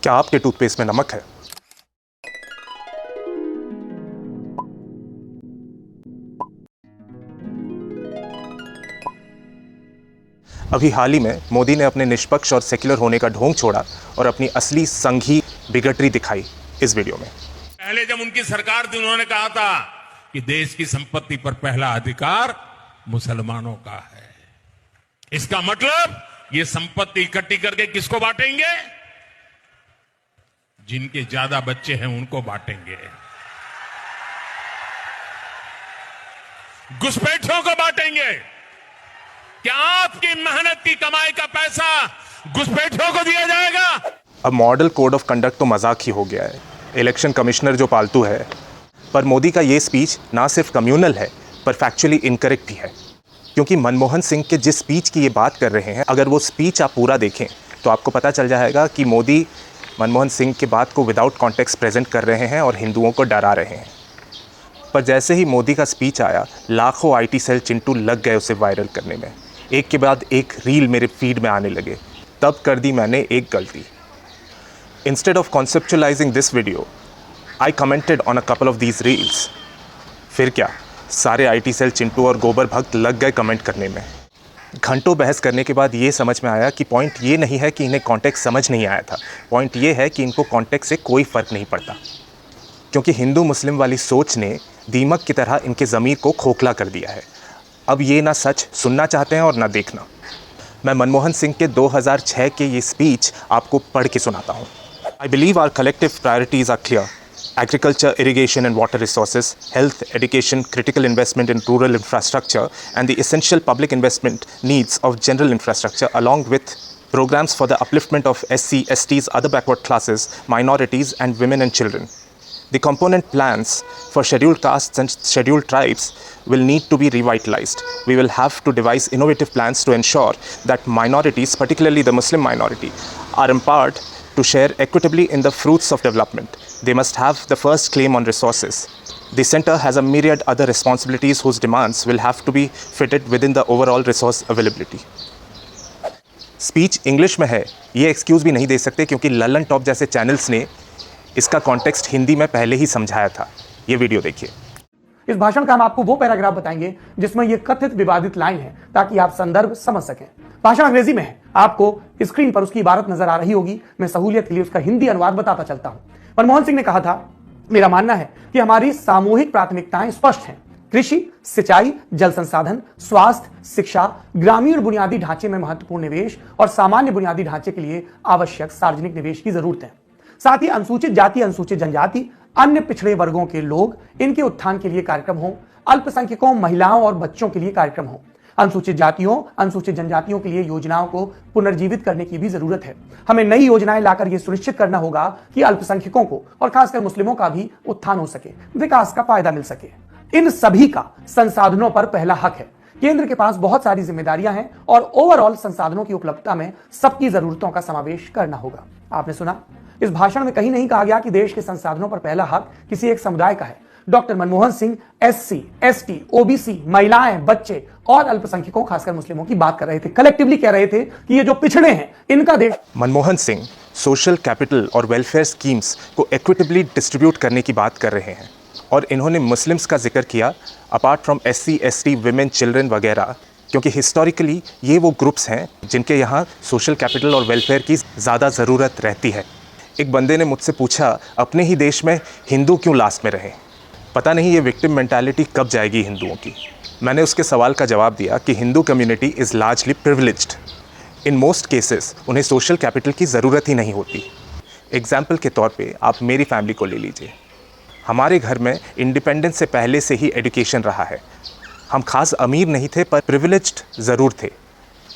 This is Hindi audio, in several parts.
क्या आपके टूथपेस्ट में नमक है? अभी हाल ही में मोदी ने अपने निष्पक्ष और सेक्युलर होने का ढोंग छोड़ा और अपनी असली संघी बिगटरी दिखाई इस वीडियो में। पहले जब उनकी सरकार थी उन्होंने कहा था कि देश की संपत्ति पर पहला अधिकार मुसलमानों का है। इसका मतलब ये संपत्ति इकट्ठी करके किसको बांटेंगे? जिनके ज्यादा बच्चे हैं उनको बांटेंगे, घुसपैठियों को बांटेंगे। क्या आपकी मेहनत की कमाई का पैसा घुसपैठियों को दिया जाएगा? अब मॉडल कोड ऑफ कंडक्ट तो मजाक ही हो गया है, इलेक्शन कमिश्नर जो पालतू है। पर मोदी का ये स्पीच ना सिर्फ कम्युनल है पर फैक्चुअली इनकरेक्ट भी है, क्योंकि मनमोहन सिंह के जिस स्पीच की ये बात कर रहे हैं, अगर वो स्पीच आप पूरा देखें तो आपको पता चल जाएगा कि मोदी मनमोहन सिंह की बात को विदाउट कॉन्टेक्स्ट प्रेजेंट कर रहे हैं और हिंदुओं को डरा रहे हैं। पर जैसे ही मोदी का स्पीच आया, लाखों आईटी सेल चिंटू लग गए उसे वायरल करने में। एक के बाद एक रील मेरे फीड में आने लगे। तब कर दी मैंने एक गलती। Instead of conceptualising this video, I commented on a couple of these reels. फिर क्या, सारे आईटी सेल चिंटू और गोबर भक्त लग गए कमेंट करने में। घंटों बहस करने के बाद ये समझ में आया कि पॉइंट ये नहीं है कि इन्हें कॉन्टेक्स्ट समझ नहीं आया था, पॉइंट ये है कि इनको कॉन्टेक्स्ट से कोई फ़र्क नहीं पड़ता, क्योंकि हिंदू मुस्लिम वाली सोच ने दीमक की तरह इनके ज़मीर को खोखला कर दिया है। अब ये ना सच सुनना चाहते हैं और ना देखना। मैं मनमोहन सिंह के 2006 के ये स्पीच आपको पढ़ के सुनाता हूँ। I believe our collective priorities are clear: agriculture, irrigation and water resources, health, education, critical investment in rural infrastructure, and the essential public investment needs of general infrastructure, along with programs for the upliftment of SC, STs, other backward classes, minorities, and women and children. The component plans for scheduled castes and scheduled tribes will need to be revitalized. We will have to devise innovative plans to ensure that minorities, particularly the Muslim minority, are empowered to share equitably in the fruits of development. They must have the first claim on resources. The center has a myriad other responsibilities whose demands will have to be fitted within the overall resource availability. Speech English में है, ये एक्सक्यूज़ भी नहीं दे सकते, क्योंकि ललन टॉप जैसे चैनल्स ने इसका कॉन्टेक्स्ट हिंदी में पहले ही समझाया था। ये वीडियो देखिए। इस भाषण का हम आपको वो पैराग्राफ बताएंगे जिसमें ये कथित विवादित लाइन है, ताकि आप संदर्भ समझ सकें। भाषण अंग्रेजी में है, आपको स्क्रीन पर उसकी इबारत नजर आ रही होगी। मैं सहूलियत के लिए उसका हिंदी अनुवाद बताता चलता हूं। मनमोहन सिंह ने कहा था, मेरा मानना है कि हमारी सामूहिक प्राथमिकताएं स्पष्ट हैं। कृषि, सिंचाई, जल संसाधन, स्वास्थ्य, शिक्षा, ग्रामीण बुनियादी ढांचे में महत्वपूर्ण निवेश और सामान्य बुनियादी ढांचे के लिए आवश्यक सार्वजनिक निवेश की जरूरत है। साथ ही अनुसूचित जाति, अनुसूचित जनजाति, अन्य पिछड़े वर्गों के लोग, इनके उत्थान के लिए कार्यक्रम हो। अल्पसंख्यकों, महिलाओं और बच्चों के लिए कार्यक्रम हो। अनुसूचित जातियों, अनुसूचित जनजातियों के लिए योजनाओं को पुनर्जीवित करने की भी जरूरत है। हमें नई योजनाएं लाकर यह सुनिश्चित करना होगा कि अल्पसंख्यकों को और खासकर मुस्लिमों का भी उत्थान हो सके, विकास का फायदा मिल सके। इन सभी का संसाधनों पर पहला हक है। केंद्र के पास बहुत सारी जिम्मेदारियां हैं और ओवरऑल संसाधनों की उपलब्धता में सबकी जरूरतों का समावेश करना होगा। आपने सुना, इस भाषण में कहीं नहीं कहा गया कि देश के संसाधनों पर पहला हक किसी एक समुदाय का है। Doctor Manmohan Singh SC, ST, OBC, महिलाएं, बच्चे और अल्पसंख्यकों, खासकर मुस्लिमों की बात कर रहे थे। कलेक्टिवली कह रहे थे कि ये जो पिछड़े हैं, इनका देश। मनमोहन सिंह सोशल कैपिटल और वेलफेयर स्कीम्स को इक्विटेबली डिस्ट्रीब्यूट करने की बात कर रहे हैं, और इन्होंने मुस्लिम्स का जिक्र किया apart from SC, ST, women, children वगैरह, क्योंकि हिस्टोरिकली ये वो ग्रुप्स हैं जिनके यहाँ सोशल कैपिटल और वेलफेयर की ज़्यादा ज़रूरत रहती है। एक बंदे ने मुझसे पूछा, अपने ही देश में हिंदू क्यों लास्ट में रहे? पता नहीं ये विक्टिम मेंटालिटी कब जाएगी हिंदुओं की। मैंने उसके सवाल का जवाब दिया कि Hindu community is largely privileged. In most cases उन्हें सोशल कैपिटल की ज़रूरत ही नहीं होती। एग्जाम्पल के तौर पे आप मेरी फैमिली को ले लीजिए। हमारे घर में इंडिपेंडेंस से पहले से ही एजुकेशन रहा है। हम खास अमीर नहीं थे पर प्रिविलेज्ड ज़रूर थे।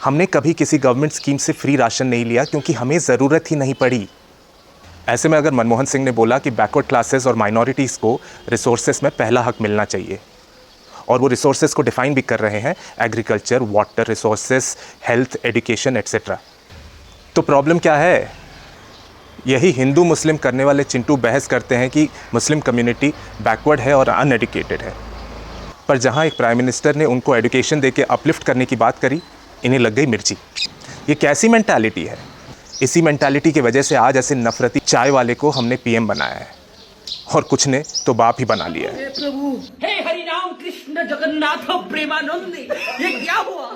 हमने कभी किसी गवर्नमेंट स्कीम से फ्री राशन नहीं लिया, क्योंकि हमें ज़रूरत ही नहीं पड़ी। ऐसे में अगर मनमोहन सिंह ने बोला कि बैकवर्ड क्लासेस और माइनॉरिटीज़ को रिसोर्सेज में पहला हक मिलना चाहिए, और वो रिसोर्सेज को डिफाइन भी कर रहे हैं, agriculture, water resources, health, education etcetera, तो प्रॉब्लम क्या है? यही हिंदू मुस्लिम करने वाले चिंटू बहस करते हैं कि मुस्लिम कम्युनिटी बैकवर्ड है और अनएडुकेटेड है, पर जहां एक प्राइम मिनिस्टर ने उनको एजुकेशन देके अपलिफ्ट करने की बात करी, इन्हें लग गई मिर्ची। ये कैसी मेंटालिटी है? इसी मेंटालिटी की वजह से आज ऐसे नफरती चाय वाले को हमने पीएम बनाया है, और कुछ ने तो बाप ही बना लिया है। हे प्रभु, हे हरि राम कृष्ण जगन्नाथ प्रेमानंद, ये क्या हुआ?